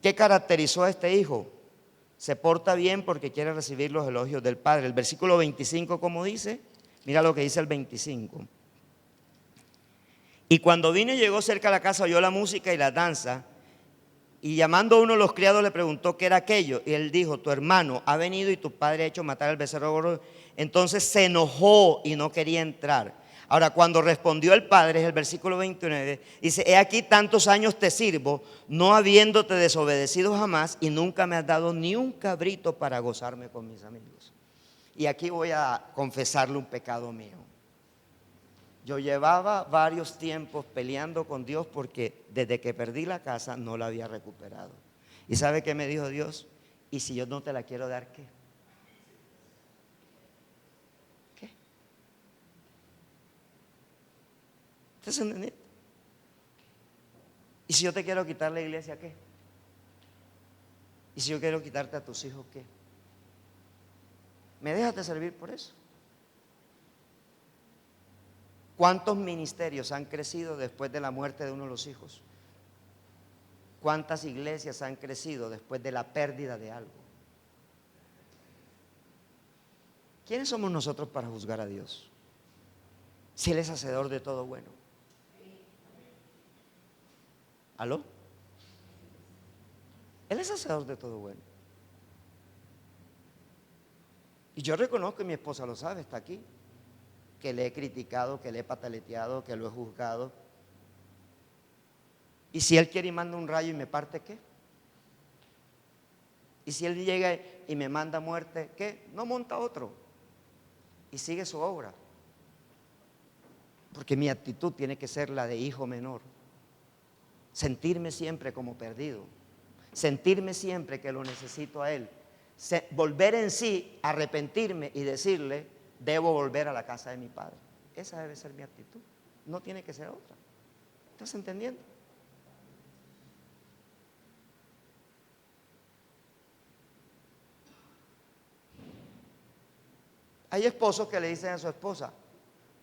¿Qué caracterizó a este hijo? Se porta bien porque quiere recibir los elogios del Padre. El versículo 25, como dice, mira lo que dice el 25. Y cuando vino y llegó cerca de la casa, oyó la música y la danza. Y llamando a uno de los criados le preguntó qué era aquello. Y él dijo, tu hermano ha venido y tu padre ha hecho matar al becerro gordo. Entonces se enojó y no quería entrar. Ahora, cuando respondió el padre, es el versículo 29, dice, he aquí tantos años te sirvo, no habiéndote desobedecido jamás, y nunca me has dado ni un cabrito para gozarme con mis amigos. Y aquí voy a confesarle un pecado mío. Yo llevaba varios tiempos peleando con Dios porque desde que perdí la casa no la había recuperado. ¿Y sabe qué me dijo Dios? ¿Y si yo no te la quiero dar, qué? ¿Qué? ¿Estás entendiendo? ¿Y si yo te quiero quitar la iglesia, qué? ¿Y si yo quiero quitarte a tus hijos, qué? ¿Me dejas de servir por eso? ¿Cuántos ministerios han crecido después de la muerte de uno de los hijos? ¿Cuántas iglesias han crecido después de la pérdida de algo? ¿Quiénes somos nosotros para juzgar a Dios? Si Él es hacedor de todo bueno. ¿Aló? Él es hacedor de todo bueno. Y yo reconozco, y mi esposa lo sabe, está aquí, que le he criticado, que le he pataleteado, que lo he juzgado. ¿Y si Él quiere y manda un rayo y me parte, qué? ¿Y si Él llega y me manda muerte, qué? No monta otro y sigue su obra. Porque mi actitud tiene que ser la de hijo menor. Sentirme siempre como perdido. Sentirme siempre que lo necesito a Él. Volver en sí, arrepentirme y decirle, debo volver a la casa de mi padre. Esa debe ser mi actitud. No tiene que ser otra. ¿Estás entendiendo? Hay esposos que le dicen a su esposa,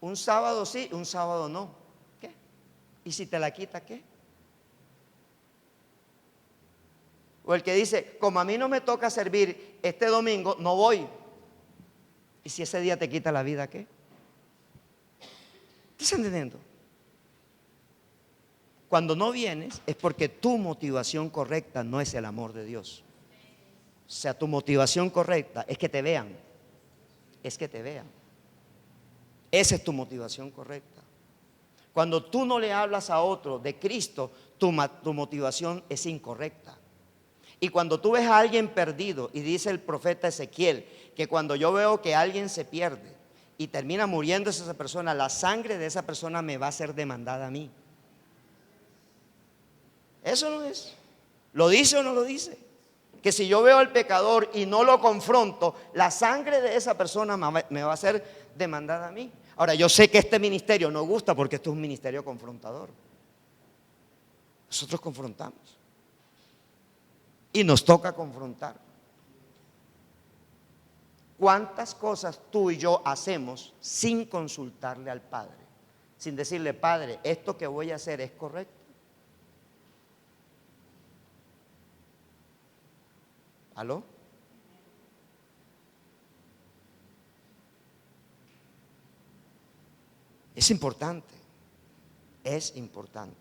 un sábado sí, un sábado no. ¿Qué? ¿Y si te la quita qué? O el que dice, como a mí no me toca servir este domingo, no voy. ¿Y si ese día te quita la vida qué? ¿Estás entendiendo? Cuando no vienes es porque tu motivación correcta no es el amor de Dios. O sea, tu motivación correcta es que te vean. Es que te vean. Esa es tu motivación correcta. Cuando tú no le hablas a otro de Cristo, tu motivación es incorrecta. Y cuando tú ves a alguien perdido, y dice el profeta Ezequiel, que cuando yo veo que alguien se pierde y termina muriendo esa persona, la sangre de esa persona me va a ser demandada a mí. Eso no es. ¿Lo dice o no lo dice? Que si yo veo al pecador y no lo confronto, la sangre de esa persona me va a ser demandada a mí. Ahora, yo sé que este ministerio no gusta porque esto es un ministerio confrontador. Nosotros confrontamos. Y nos toca confrontar. ¿Cuántas cosas tú y yo hacemos sin consultarle al Padre? Sin decirle, Padre, esto que voy a hacer es correcto. ¿Aló? Es importante. Es importante.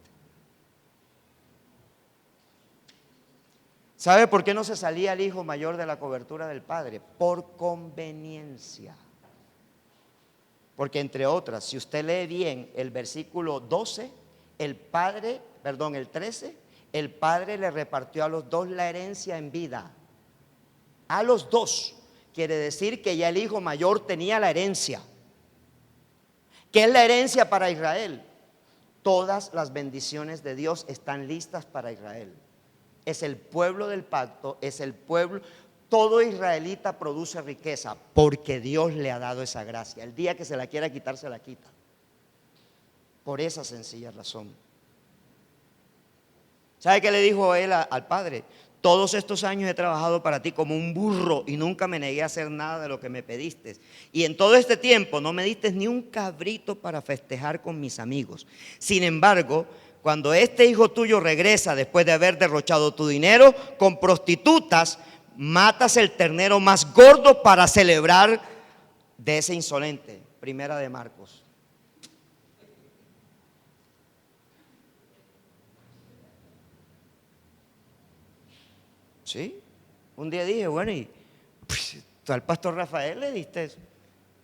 ¿Sabe por qué no se salía el hijo mayor de la cobertura del padre? Por conveniencia. Porque entre otras, si usted lee bien el versículo 12, el 13, el padre le repartió a los dos la herencia en vida. A los dos. Quiere decir que ya el hijo mayor tenía la herencia. ¿Qué es la herencia para Israel? Todas las bendiciones de Dios están listas para Israel. Es el pueblo del pacto, es el pueblo. Todo israelita produce riqueza porque Dios le ha dado esa gracia. El día que se la quiera quitar, se la quita. Por esa sencilla razón. ¿Sabe qué le dijo él al padre? Todos estos años he trabajado para ti como un burro y nunca me negué a hacer nada de lo que me pediste. Y en todo este tiempo no me diste ni un cabrito para festejar con mis amigos. Sin embargo, cuando este hijo tuyo regresa después de haber derrochado tu dinero con prostitutas, matas el ternero más gordo para celebrar de ese insolente. Primera de Marcos. ¿Sí? Un día dije, bueno, y pues, tú al pastor Rafael le diste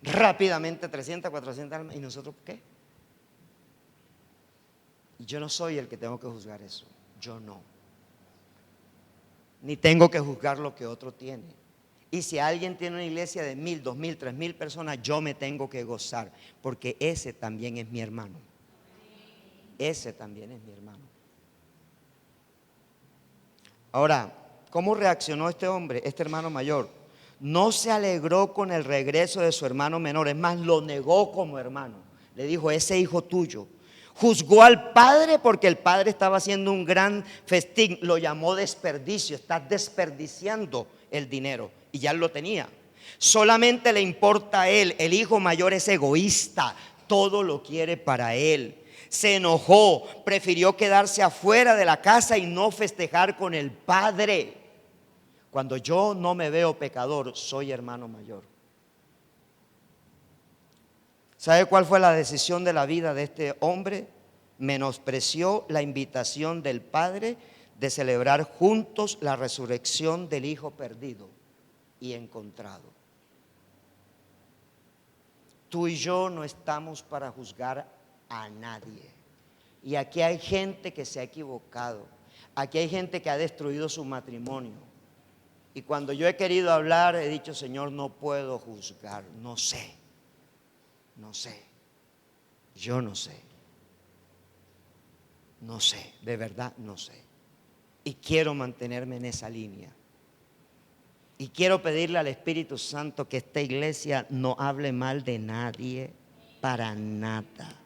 rápidamente 300, 400 almas, ¿y nosotros qué? Yo no soy el que tengo que juzgar eso, yo no. Ni tengo que juzgar lo que otro tiene. Y si alguien tiene una iglesia de 1,000, 2,000, 3,000 personas, yo me tengo que gozar, porque ese también es mi hermano. Ese también es mi hermano. Ahora, ¿cómo reaccionó este hombre, este hermano mayor? No se alegró con el regreso de su hermano menor, es más, lo negó como hermano. Le dijo, ese hijo tuyo. Juzgó al padre porque el padre estaba haciendo un gran festín, lo llamó desperdicio, estás desperdiciando el dinero, y ya lo tenía. Solamente le importa a él, el hijo mayor es egoísta, todo lo quiere para él. Se enojó, prefirió quedarse afuera de la casa y no festejar con el padre. Cuando yo no me veo pecador, soy hermano mayor. ¿Sabe cuál fue la decisión de la vida de este hombre? Menospreció la invitación del padre de celebrar juntos la resurrección del hijo perdido y encontrado. Tú y yo no estamos para juzgar a nadie. Y aquí hay gente que se ha equivocado. Aquí hay gente que ha destruido su matrimonio. Y cuando yo he querido hablar, he dicho, Señor, no puedo juzgar. No sé. No sé. Yo no sé. No sé. De verdad no sé. Y quiero mantenerme en esa línea. Y quiero pedirle al Espíritu Santo que esta iglesia no hable mal de nadie para nada.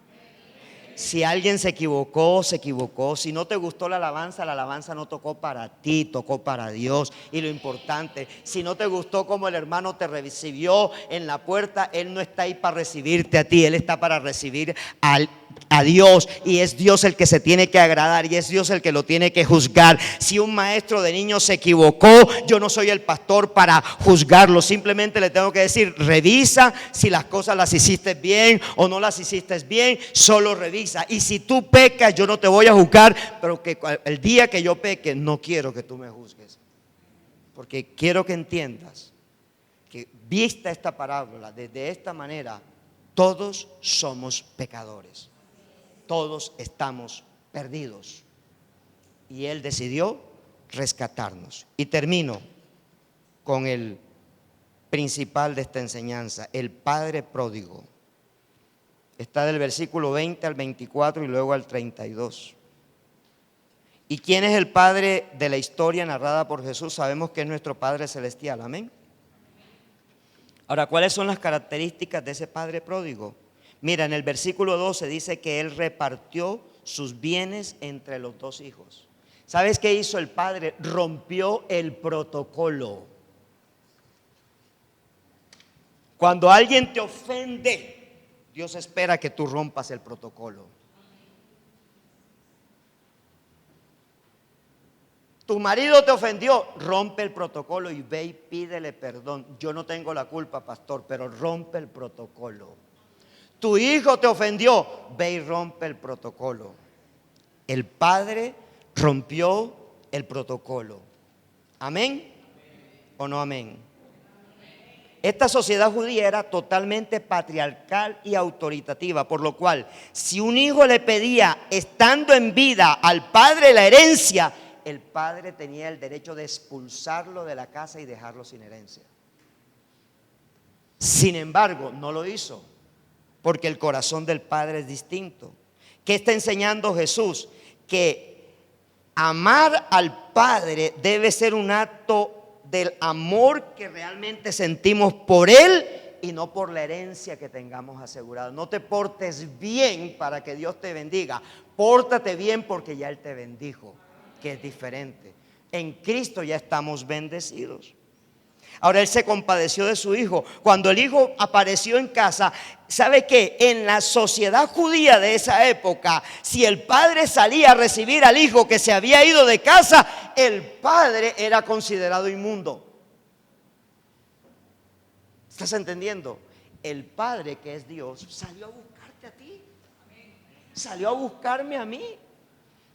Si alguien se equivocó, se equivocó. Si no te gustó la alabanza no tocó para ti, tocó para Dios. Y lo importante, si no te gustó como el hermano te recibió en la puerta, él no está ahí para recibirte a ti, él está para recibir a Dios, y es Dios el que se tiene que agradar y es Dios el que lo tiene que juzgar. Si un maestro de niños se equivocó, yo no soy el pastor para juzgarlo, simplemente le tengo que decir: revisa si las cosas las hiciste bien o no las hiciste bien, solo revisa. Y si tú pecas, yo no te voy a juzgar, pero que el día que yo peque, no quiero que tú me juzgues, porque quiero que entiendas que, vista esta parábola desde esta manera, todos somos pecadores. Todos estamos perdidos y Él decidió rescatarnos. Y termino con el principal de esta enseñanza, el Padre pródigo. Está del versículo 20 al 24 y luego al 32. ¿Y quién es el Padre de la historia narrada por Jesús? Sabemos que es nuestro Padre celestial, amén. Ahora, ¿cuáles son las características de ese Padre pródigo? Mira, en el versículo 12 dice que Él repartió sus bienes entre los dos hijos. ¿Sabes qué hizo el padre? Rompió el protocolo. Cuando alguien te ofende, Dios espera que tú rompas el protocolo. Tu marido te ofendió, rompe el protocolo y ve y pídele perdón. Yo no tengo la culpa, pastor, pero rompe el protocolo. Tu hijo te ofendió, ve y rompe el protocolo. El padre rompió el protocolo. ¿Amén? ¿O no amén? Esta sociedad judía era totalmente patriarcal y autoritativa, por lo cual, si un hijo le pedía, estando en vida, al padre la herencia, el padre tenía el derecho de expulsarlo de la casa y dejarlo sin herencia. Sin embargo, no lo hizo, porque el corazón del padre es distinto. ¿Qué está enseñando Jesús? Que amar al Padre debe ser un acto del amor que realmente sentimos por Él y no por la herencia que tengamos asegurada. No te portes bien para que Dios te bendiga. Pórtate bien porque ya Él te bendijo, que es diferente. En Cristo ya estamos bendecidos. Ahora Él se compadeció de su hijo. Cuando el hijo apareció en casa, ¿sabe qué? En la sociedad judía de esa época, si el padre salía a recibir al hijo que se había ido de casa, el padre era considerado inmundo. ¿Estás entendiendo? El Padre, que es Dios, salió a buscarte a ti. Salió a buscarme a mí.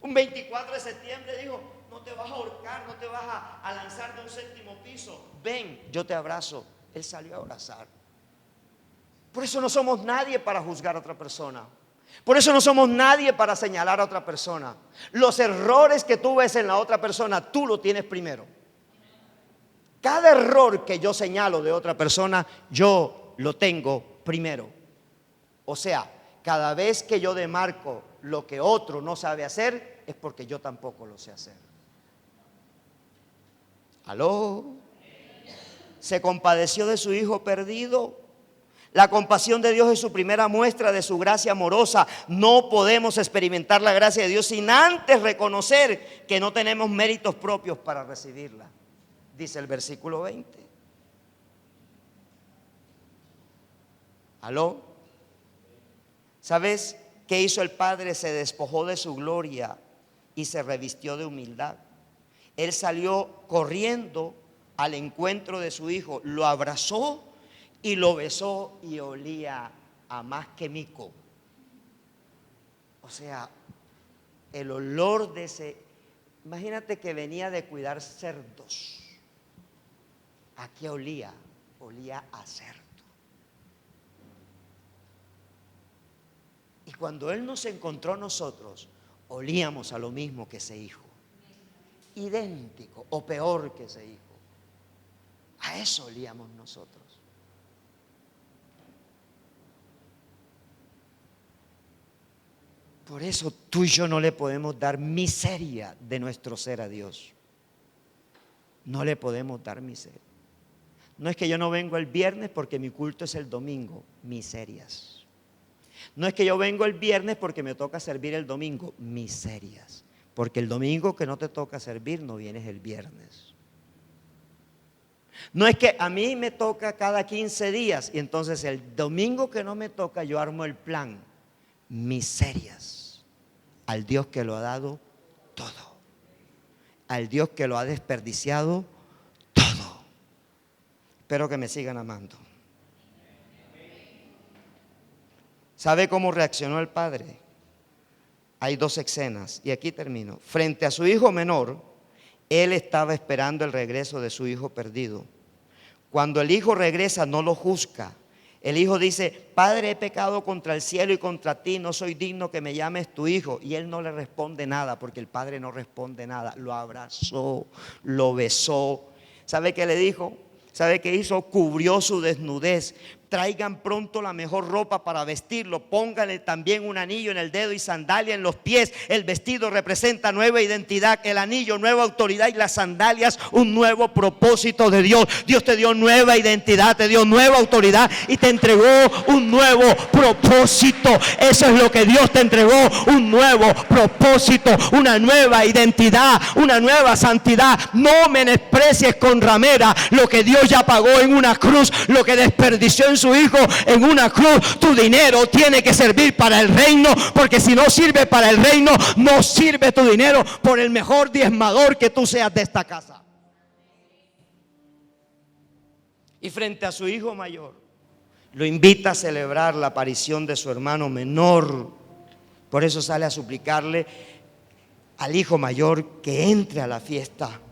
Un 24 de septiembre dijo: no te vas a ahorcar, no te vas a lanzar de un séptimo piso. Ven, yo te abrazo. Él salió a abrazar. Por eso no somos nadie para juzgar a otra persona. Por eso no somos nadie para señalar a otra persona. Los errores que tú ves en la otra persona, tú lo tienes primero. Cada error que yo señalo de otra persona, yo lo tengo primero. O sea, cada vez que yo demarco lo que otro no sabe hacer, es porque yo tampoco lo sé hacer. ¿Aló? Se compadeció de su hijo perdido. La compasión de Dios es su primera muestra de su gracia amorosa. No podemos experimentar la gracia de Dios sin antes reconocer que no tenemos méritos propios para recibirla, dice el versículo 20. ¿Aló? ¿Sabes qué hizo el Padre? Se despojó de su gloria y se revistió de humildad. Él salió corriendo al encuentro de su hijo, lo abrazó y lo besó y olía a más que mico. O sea, el olor de ese, imagínate que venía de cuidar cerdos. ¿A qué olía? Olía a cerdo. Y cuando Él nos encontró a nosotros, olíamos a lo mismo que ese hijo. Idéntico o peor que ese hijo. A eso olíamos nosotros. Por eso tú y yo no le podemos dar miseria de nuestro ser a Dios. No le podemos dar miseria. No es que yo no vengo el viernes porque mi culto es el domingo. Miserias. No es que yo vengo el viernes porque me toca servir el domingo. Miserias. Porque el domingo que no te toca servir no vienes el viernes. No es que a mí me toca cada 15 días y entonces el domingo que no me toca yo armo el plan. Miserias al Dios que lo ha dado todo. Al Dios que lo ha desperdiciado todo. Espero que me sigan amando. ¿Sabe cómo reaccionó el padre? Hay dos escenas y aquí termino. Frente a su hijo menor, él estaba esperando el regreso de su hijo perdido. Cuando el hijo regresa, no lo juzga. El hijo dice: Padre, he pecado contra el cielo y contra ti, no soy digno que me llames tu hijo. Y él no le responde nada, porque el padre no responde nada. Lo abrazó, lo besó. ¿Sabe qué le dijo? ¿Sabe qué hizo? Cubrió su desnudez. Traigan pronto la mejor ropa para vestirlo. Pónganle también un anillo en el dedo y sandalia en los pies. El vestido representa nueva identidad, el anillo nueva autoridad y las sandalias un nuevo propósito de Dios. Dios te dio nueva identidad, te dio nueva autoridad y te entregó un nuevo propósito. Eso es lo que Dios te entregó, un nuevo propósito, una nueva identidad, una nueva santidad. No menosprecies con ramera lo que Dios ya pagó en una cruz, lo que desperdició en su hijo en una cruz. Tu dinero tiene que servir para el reino, porque si no sirve para el reino, no sirve tu dinero, por el mejor diezmador que tú seas de esta casa. Y frente a su hijo mayor, lo invita a celebrar la aparición de su hermano menor. Por eso sale a suplicarle al hijo mayor que entre a la fiesta.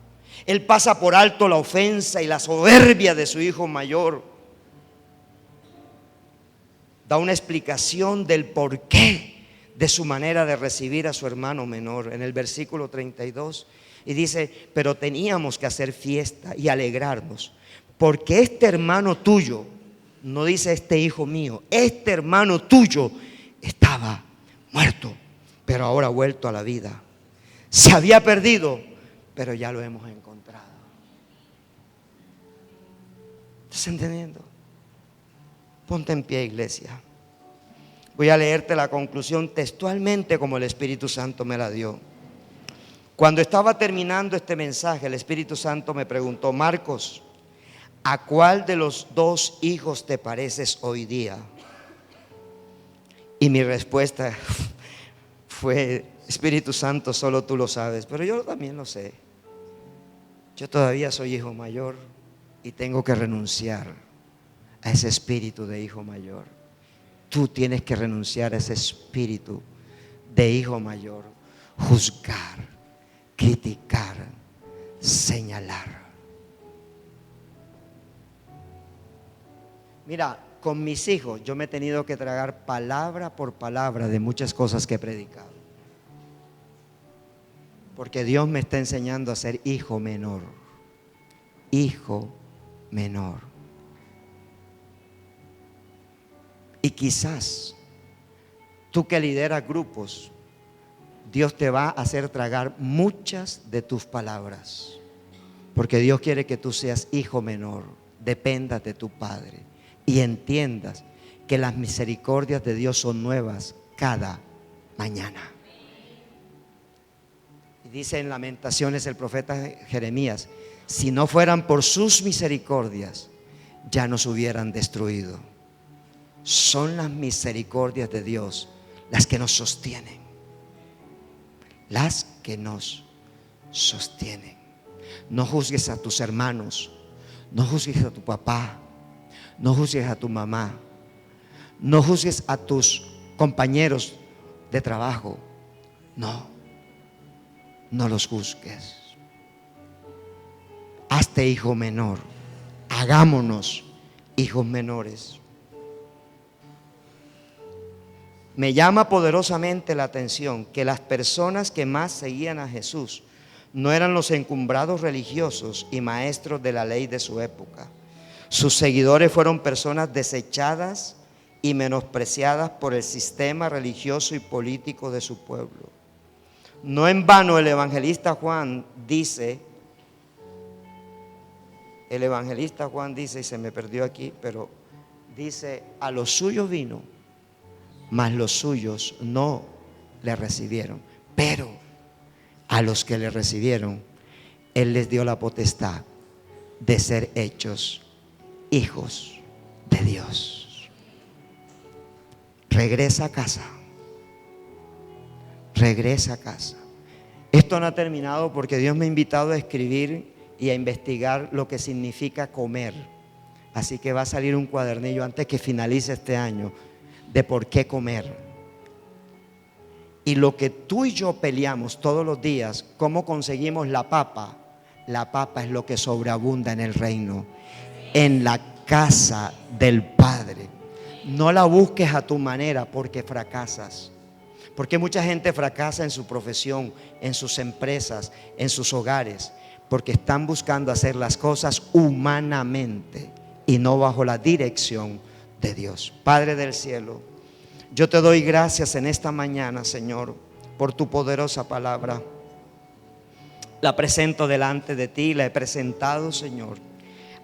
Él pasa por alto la ofensa y la soberbia de su hijo mayor. Da una explicación del porqué de su manera de recibir a su hermano menor en el versículo 32. Y dice: pero teníamos que hacer fiesta y alegrarnos, porque este hermano tuyo, no dice este hijo mío, este hermano tuyo estaba muerto, pero ahora ha vuelto a la vida. Se había perdido, pero ya lo hemos encontrado. ¿Estás entendiendo? Ponte en pie, iglesia. Voy a leerte la conclusión textualmente como el Espíritu Santo me la dio. Cuando estaba terminando este mensaje, el Espíritu Santo me preguntó: Marcos, ¿a cuál de los dos hijos te pareces hoy día? Y mi respuesta fue: Espíritu Santo, solo tú lo sabes, pero yo también lo sé. Yo todavía soy hijo mayor y tengo que renunciar a ese espíritu de hijo mayor. Tú tienes que renunciar a ese espíritu de hijo mayor. Juzgar, criticar, señalar. Mira, con mis hijos yo me he tenido que tragar palabra por palabra de muchas cosas que he predicado, porque Dios me está enseñando a ser hijo menor. Hijo menor. Y quizás tú que lideras grupos, Dios te va a hacer tragar muchas de tus palabras, porque Dios quiere que tú seas hijo menor, dependas de tu Padre y entiendas que las misericordias de Dios son nuevas cada mañana. Y dice en Lamentaciones el profeta Jeremías: si no fueran por sus misericordias, ya nos hubieran destruido. Son las misericordias de Dios las que nos sostienen. Las que nos sostienen. No juzgues a tus hermanos, no juzgues a tu papá, no juzgues a tu mamá, no juzgues a tus compañeros de trabajo. No los juzgues. Hazte hijo menor. Hagámonos hijos menores. Me llama poderosamente la atención que las personas que más seguían a Jesús no eran los encumbrados religiosos y maestros de la ley de su época. Sus seguidores fueron personas desechadas y menospreciadas por el sistema religioso y político de su pueblo. No en vano el evangelista Juan dice, y se me perdió aquí, pero dice: a los suyos vino, mas los suyos no le recibieron. Pero a los que le recibieron, Él les dio la potestad de ser hechos hijos de Dios. Regresa a casa. Regresa a casa. Esto no ha terminado porque Dios me ha invitado a escribir y a investigar lo que significa comer. Así que va a salir un cuadernillo antes que finalice este año de por qué comer. Y lo que tú y yo peleamos todos los días, ¿cómo conseguimos la papa? La papa es lo que sobreabunda en el reino, en la casa del Padre. No la busques a tu manera porque fracasas. Porque mucha gente fracasa en su profesión, en sus empresas, en sus hogares, porque están buscando hacer las cosas humanamente y no bajo la dirección de Dios. Padre del cielo, yo te doy gracias en esta mañana, Señor, por tu poderosa palabra. La presento delante de ti, la he presentado, Señor.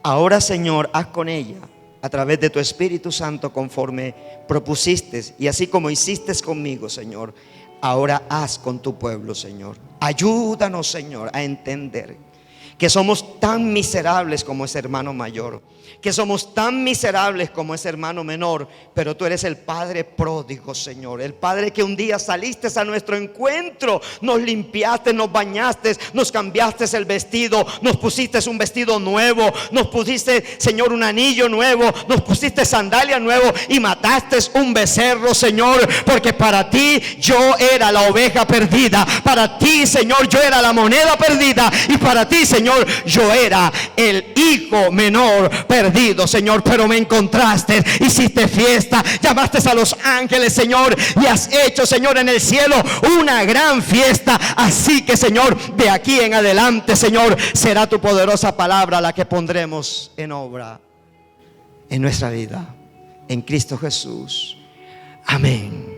Ahora, Señor, haz con ella a través de tu Espíritu Santo conforme propusiste, y así como hiciste conmigo, Señor, ahora haz con tu pueblo, Señor. Ayúdanos, Señor, a entender que somos tan miserables como ese hermano mayor, que somos tan miserables como ese hermano menor, pero tú eres el Padre pródigo, Señor, el Padre que un día saliste a nuestro encuentro, nos limpiaste, nos bañaste, nos cambiaste el vestido, nos pusiste un vestido nuevo, nos pusiste, Señor, un anillo nuevo, nos pusiste sandalia nuevo y mataste un becerro, Señor, porque para ti yo era la oveja perdida, para ti, Señor, yo era la moneda perdida, y para ti, Señor, yo era el hijo menor perdido, Señor, pero me encontraste, hiciste fiesta, llamaste a los ángeles, Señor, y has hecho, Señor, en el cielo una gran fiesta. Así que, Señor, de aquí en adelante, Señor, será tu poderosa palabra la que pondremos en obra en nuestra vida, en Cristo Jesús. Amén.